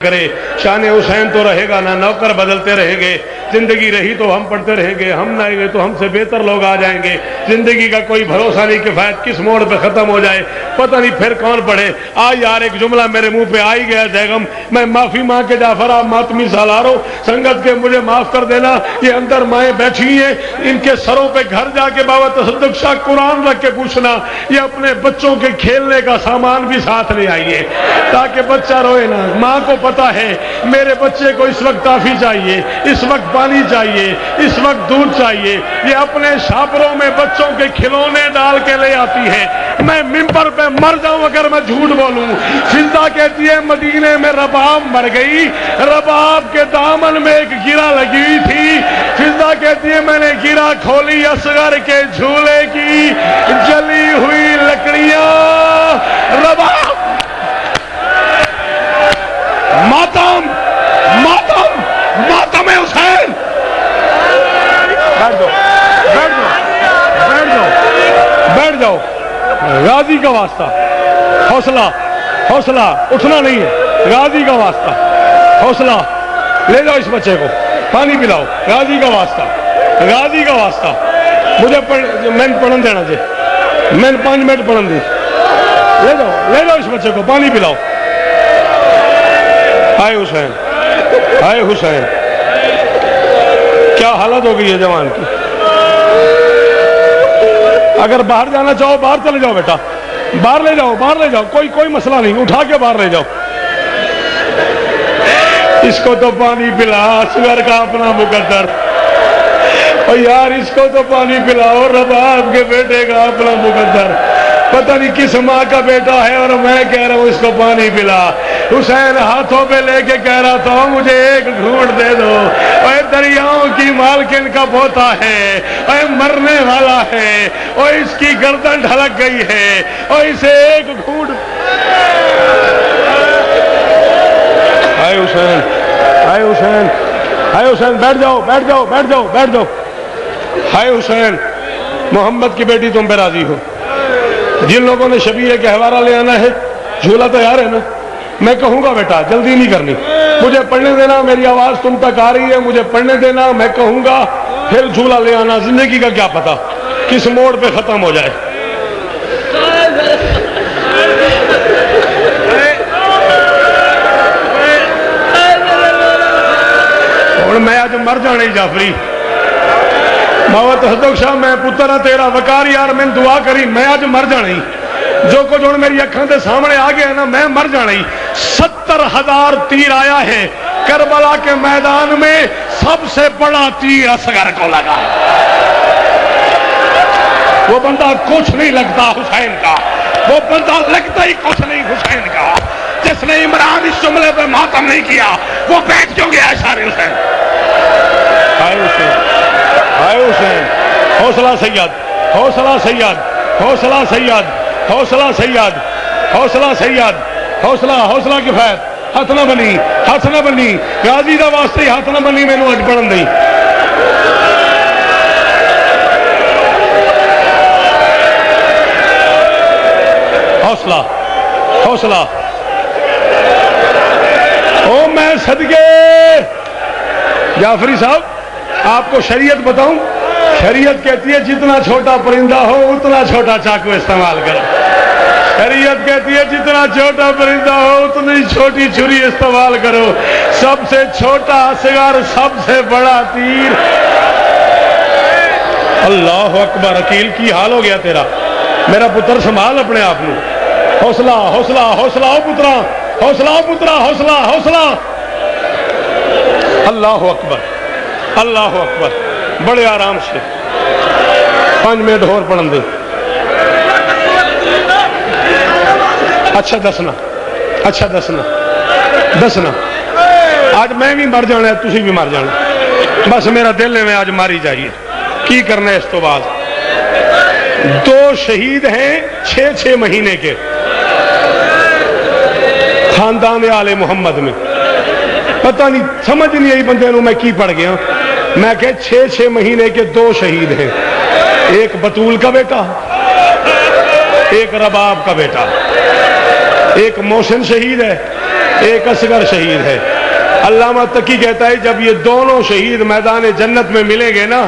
کرے شان حسین تو رہے گا نہ نوکر بدلتے رہیں گے، زندگی رہی تو ہم پڑھتے رہیں گے، ہم نہ گئے تو ہم سے بہتر لوگ آ جائیں گے، زندگی کا کوئی بھروسہ نہیں، کفایت کس موڑ پہ ختم ہو جائے پتہ نہیں پھر کون پڑھے۔ آج یار ایک جملہ میرے منہ پہ آ ہی گیا بیگم، میں معافی مانگ کے جعفر آپ ماتمی سالارو سنگت کے مجھے معاف کر دینا، یہ اندر مائیں بیٹھی ہیں، ان کے سروں پہ گھر جا کے بابا تصدق شاہ قرآن رکھ کے پوچھنا، یہ اپنے بچوں کے کھیلنے کا سامان بھی ساتھ لے آئیے تاکہ بچہ روئے نہ۔ ماں کو پتا ہے میرے بچے کو اس وقت ٹافی چاہیے، اس وقت پانی چاہیے، اس وقت دودھ چاہیے، یہ اپنے شاپروں میں بچوں کے کھلونے ڈال کے لے آتی ہے۔ میں ممبر پہ مر جاؤں اگر میں جھوٹ بولوں۔ فضا کہتی ہے مدینے میں رباب مر گئی، رباب کے دامن میں ایک گرہ لگی ہوئی تھی، فضا کہتی ہے میں نے گرہ کھولی، اصغر کے جھولے کی جلی ہوئی لکڑیاں، رباب ماتم ماتم ماتم حسین۔ بیٹھ جاؤ بیٹھ جاؤ بیٹھ جاؤ بیٹھ جاؤ، غازی کا واسطہ، حوصلہ حوصلہ، اٹھنا نہیں ہے، غازی کا واسطہ، حوصلہ، لے جاؤ اس بچے کو پانی پلاؤ، غازی کا واسطہ، غازی کا واسطہ۔ مجھے میں پڑھن دینا چاہیے، میں 5 منٹ پڑھن دی، لے جاؤ اس بچے کو پانی پلاؤ۔ ہائے حسین، ہائے حسین، کیا حالت ہو گئی ہے جوان کی۔ اگر باہر جانا چاہو باہر چلے جاؤ بیٹا، باہر لے جاؤ، باہر لے جاؤ، کوئی مسئلہ نہیں، اٹھا کے باہر لے جاؤ۔ اس کو تو پانی پلا، اصغر کا اپنا مقدر، اور یار اس کو تو پانی پلاؤ، رباب کے بیٹے کا اپنا مقدر، پتہ نہیں کس ماں کا بیٹا ہے اور میں کہہ رہا ہوں اس کو پانی پلا۔ حسین ہاتھوں پہ لے کے کہہ رہا تھا مجھے ایک گھونٹ دے دو، اے دریاؤں کی مالکن کا پوتا ہے، اے مرنے والا ہے، اور اس کی گردن ڈھلک گئی ہے، اور اسے ایک گھونٹ۔ ہائے حسین، ہائے حسین، ہائے حسین، بیٹھ جاؤ بیٹھ جاؤ بیٹھ جاؤ بیٹھ جاؤ۔ ہائے حسین، محمد کی بیٹی تم پہ راضی ہو؟ جن لوگوں نے شبیہ گہوارہ لے آنا ہے، جھولا تیار ہے نا؟ میں کہوں گا بیٹا جلدی نہیں کرنی، مجھے پڑھنے دینا، میری آواز تم تک آ رہی ہے، مجھے پڑھنے دینا، میں کہوں گا پھر جھولا لے آنا، زندگی کا کیا پتا کس موڑ پہ ختم ہو جائے۔ اور میں آج مر جانے جعفری، بابا تصدق شاہ میں پتر تیرا وقار یار میں دعا کری، میں آج مر جانے جو کچھ ہوں میری اکھاں دے سامنے آ گیا نا، میں مر جانا ہی۔ 70,000 تیر آیا ہے کربلا کے میدان میں، سب سے بڑا تیر اصغر کو لگا، وہ بندہ کچھ نہیں لگتا حسین کا، وہ بندہ لگتا ہی کچھ نہیں حسین کا، جس نے عمران اس جملے پہ ماتم نہیں کیا وہ بیٹھ کیوں گیا اشارے حسین۔ ہائے حسین، ہائے حسین، حوصلہ سید، حوصلہ سید، حوصلہ سید، حوصلہ سید، حوصلہ سید، حوصلہ حوصلہ کفایت، ہاتھ نہ بنی، ہاتھ نہ بنی، غازی دا واسطے ہاتھ نہ بنی، میں نے اج پڑھن دی۔ حوصلہ حوصلہ، او میں صدقے جعفری صاحب آپ کو شریعت بتاؤں، شریعت کہتی ہے جتنا چھوٹا پرندہ ہو اتنا چھوٹا چاقو استعمال کرو، شریعت کہتی ہے جتنا چھوٹا پرندہ ہو اتنی چھوٹی چھری استعمال کرو، سب سے چھوٹا اصغر، سب سے بڑا تیر۔ اللہ اکبر، عقیل کی حال ہو گیا تیرا، میرا پتر سنبھال اپنے آپ کو، حوصلہ حوصلہ حوصلہ، او پترا حوصلہ، او پترا حوصلہ حوصلہ۔ اللہ اکبر، اللہ اکبر، بڑے آرام سے 5 منٹ اور پڑھن دے۔ اچھا دسنا، اچھا دسنا، دسنا آج میں بھی مر جانا ہے، تسی بھی مر جانا، بس میرا دل ہے میں آج ماری جائیے، کی کرنا ہے اس تو بعد۔ 2 شہید ہیں 6 مہینے کے خاندان آل محمد میں، پتہ نہیں سمجھ نہیں آئی بندے نو میں کی پڑھ گیا، میں کہ 6 مہینے کے 2 شہید ہیں، ایک بطول کا بیٹا، ایک رباب کا بیٹا، ایک محسن شہید ہے، ایک اصغر شہید ہے۔ علامہ تقی کہتا ہے جب یہ دونوں شہید میدان جنت میں ملیں گے نا،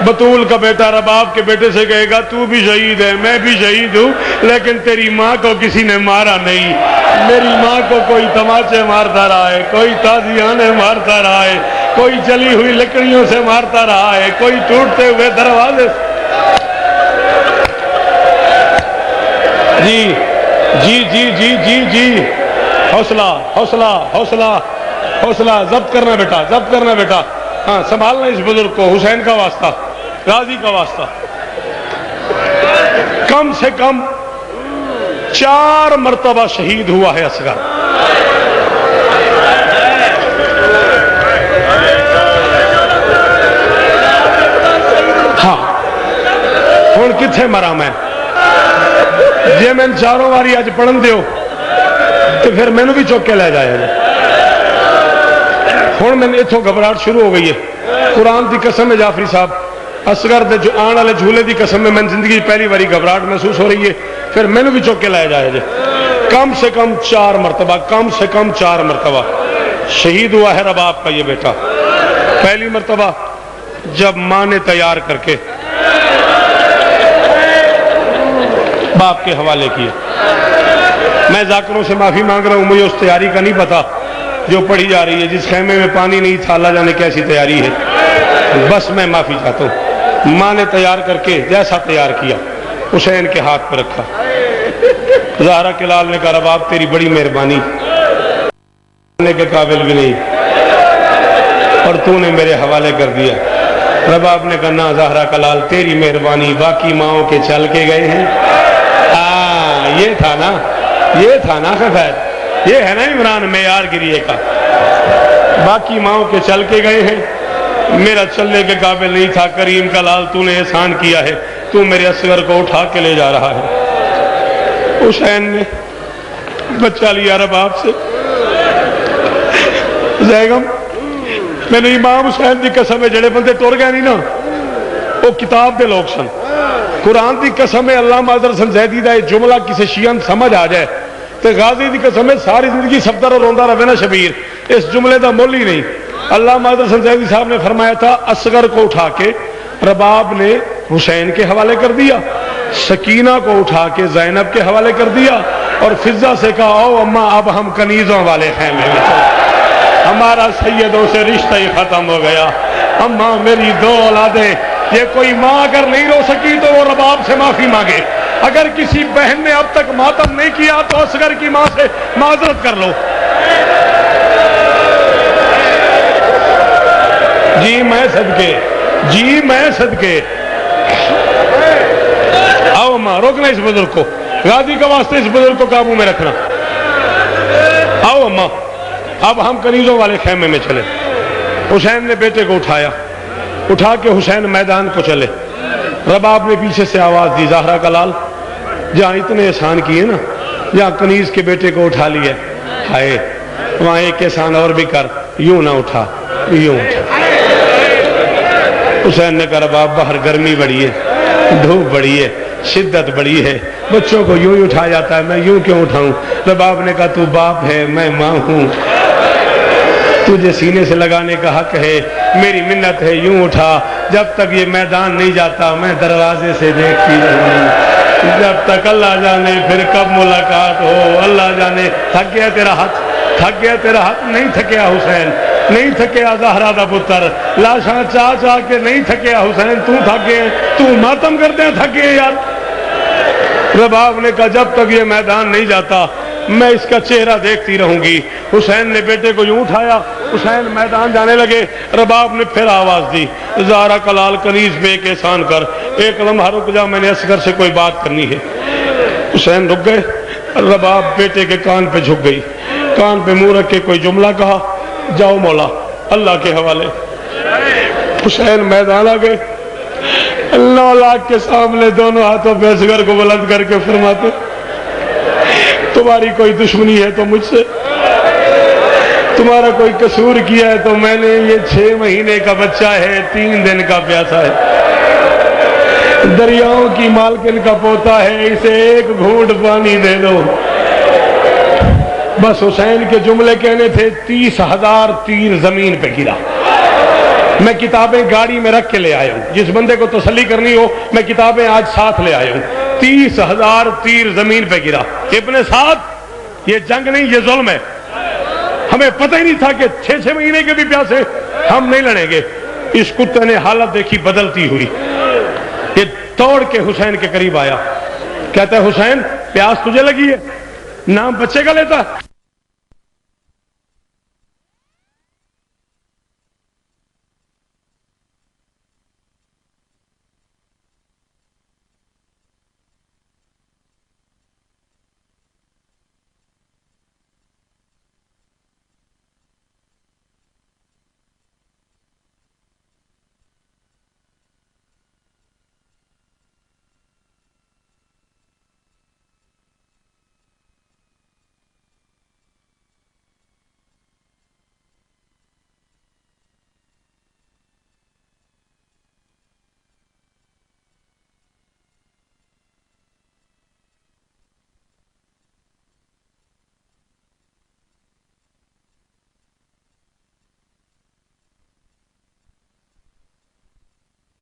بطول کا بیٹا رباب کے بیٹے سے کہے گا تو بھی شہید ہے، میں بھی شہید ہوں، لیکن تیری ماں کو کسی نے مارا نہیں، میری ماں کو کوئی تماچے مارتا رہا ہے، کوئی تازیانے مارتا رہا ہے، کوئی جلی ہوئی لکڑیوں سے مارتا رہا ہے، کوئی ٹوٹتے ہوئے دروازے۔ جی جی جی جی جی جی حوصلہ حوصلہ حوصلہ حوصلہ، ضبط کرنا بیٹا، ضبط کرنا بیٹا، ہاں سنبھالنا اس بزرگ کو، حسین کا واسطہ، غازی کا واسطہ۔ کم سے کم 4 مرتبہ شہید ہوا ہے اصغر۔ ہاں ہن کتھے مرا میں؟ جے میں 4 واری اج پڑھن دیو تو پھر مینوں بھی چوک کے لے جائے گا۔ ہن میں اتوں گھبراہٹ شروع ہو گئی ہے، قرآن کی قسم ہے جعفری صاحب، اصغر دے جو آن والے جھولے دی قسم میں زندگی پہلی باری گھبراہٹ محسوس ہو رہی ہے، پھر مینوں بھی چوک کے لایا جائے جائے۔ کم سے کم 4 مرتبہ، کم سے کم 4 مرتبہ شہید ہوا ہے رباب کا یہ بیٹا۔ پہلی مرتبہ جب ماں نے تیار کر کے باپ کے حوالے کیا۔ میں ذاکروں سے معافی مانگ رہا ہوں، مجھے اس تیاری کا نہیں پتا جو پڑھی جا رہی ہے، جس خیمے میں پانی نہیں تھا اللہ جانے کیسی تیاری ہے، بس میں معافی چاہتا ہوں۔ ماں نے تیار کر کے جیسا تیار کیا حسین کے ہاتھ پہ رکھا۔ زہرا کے لال نے کہا رباب تیری بڑی مہربانی، کرنے کے قابل بھی نہیں اور تو نے میرے حوالے کر دیا۔ رباب نے کہا نا زہرا کا لال تیری مہربانی، باقی ماؤں کے چل کے گئے ہیں۔ یہ تھا نا، یہ تھا نا خفیت، یہ ہے نا عمران معیار گریے کا، باقی ماؤں کے چل کے گئے ہیں، میرا چلنے کے قابل نہیں تھا، کریم کا لال تو نے احسان کیا ہے، تو میرے اصغر کو اٹھا کے لے جا رہا ہے۔ حسین نے بچہ لیا رباب سے، زیگم میں نے امام حسین دی قسم ہے جڑے بندے ٹر گئے نہیں نا وہ کتاب دے لوگ سن، قرآن دی قسم ہے علامہ حضرت حسن زیدی دا یہ جملہ کسی شیعہ سمجھ آ جائے تو غازی دی قسم ہے ساری زندگی سفدر اور روندہ رہے نا شبیر، اس جملے دا مول ہی نہیں۔ علامہ حضرت حسن زیدی صاحب نے فرمایا تھا اصغر کو اٹھا کے رباب نے حسین کے حوالے کر دیا، سکینہ کو اٹھا کے زینب کے حوالے کر دیا، اور فضہ سے کہا او اماں اب ہم کنیزوں والے خیمے میں چلیں، ہمارا سیدوں سے رشتہ ہی ختم ہو گیا۔ اماں میری 2 اولادیں، یہ کوئی ماں اگر نہیں رو سکی تو وہ رباب سے معافی مانگے، اگر کسی بہن نے اب تک ماتم نہیں کیا تو اصغر کی ماں سے معذرت کر لو۔ جی میں صدقے، جی میں صدقے، آؤ اماں روکنا اس بزرگ کو، غازی کا واسطے اس بزرگ کو قابو میں رکھنا۔ آؤ اماں اب ہم کنیزوں والے خیمے میں چلے۔ حسین نے بیٹے کو اٹھایا، اٹھا کے حسین میدان کو چلے۔ رباب نے پیچھے سے آواز دی زہرا کا لال جہاں اتنے احسان کیے نا، جہاں کنیز کے بیٹے کو اٹھا لیا ہائے وہاں ایک احسان اور بھی کر، یوں نہ اٹھا یوں اٹھا۔ حسین نے کہا رباب باہر گرمی بڑی ہے، دھوپ بڑی ہے، شدت بڑی ہے، بچوں کو یوں ہی اٹھا جاتا ہے، میں یوں کیوں اٹھاؤں؟ رباب نے کہا تو باپ ہے میں ماں ہوں، تجھے سینے سے لگانے کا حق ہے، میری منت ہے یوں اٹھا، جب تک یہ میدان نہیں جاتا میں دروازے سے دیکھتی رہوں، جب تک اللہ جانے پھر کب ملاقات ہو، اللہ جانے۔ تھک گیا تیرا ہاتھ، تھک گیا تیرا ہاتھ؟ نہیں تھکیا حسین، نہیں تھکیا زہرا دا پتر، لاشاں چاہ چاہ کے نہیں تھکیا حسین، تو تھک گئے، تو ماتم کرتے ہیں تھک گئے یار۔ رباب نے کہا جب تک یہ میدان نہیں جاتا میں اس کا چہرہ دیکھتی رہوں گی۔ حسین نے بیٹے کو یوں اٹھایا، حسین میدان جانے لگے، رباب نے پھر آواز دی زہرا کا لال کنیز بے کے احسان کر، ایک لمحہ رک جا میں نے اصغر سے کوئی بات کرنی ہے۔ حسین رک گئے، رباب بیٹے کے کان پہ جھک گئی، کان پہ منہ رکھ کے کوئی جملہ کہا، جاؤ مولا اللہ کے حوالے۔ حسین میدان آ گئے، 9 لاکھ کے سامنے دونوں ہاتھوں پہ اصغر کو بلند کر کے فرماتے تمہاری کوئی دشمنی ہے تو مجھ سے، تمہارا کوئی قصور کیا ہے تو میں نے، یہ 6 مہینے کا بچہ ہے، 3 دن کا پیاسا ہے، دریاؤں کی مالکن کا پوتا ہے، اسے ایک گھونٹ پانی دے دو۔ بس حسین کے جملے کہنے تھے 30,000 تیر زمین پہ گرا. میں کتابیں گاڑی میں رکھ کے لے آیا ہوں، جس بندے کو تسلی کرنی ہو میں کتابیں آج ساتھ لے آیا ہوں. 30,000 تیر زمین پہ گرا. ابن سعد یہ جنگ نہیں، یہ ظلم ہے. ہمیں پتہ ہی نہیں تھا کہ 6 مہینے کے بھی پیاسے ہم نہیں لڑیں گے. اس کتے نے حالت دیکھی بدلتی ہوئی، یہ توڑ کے حسین کے قریب آیا. کہتا ہے حسین پیاس تجھے لگی ہے، نام بچے کا لیتا.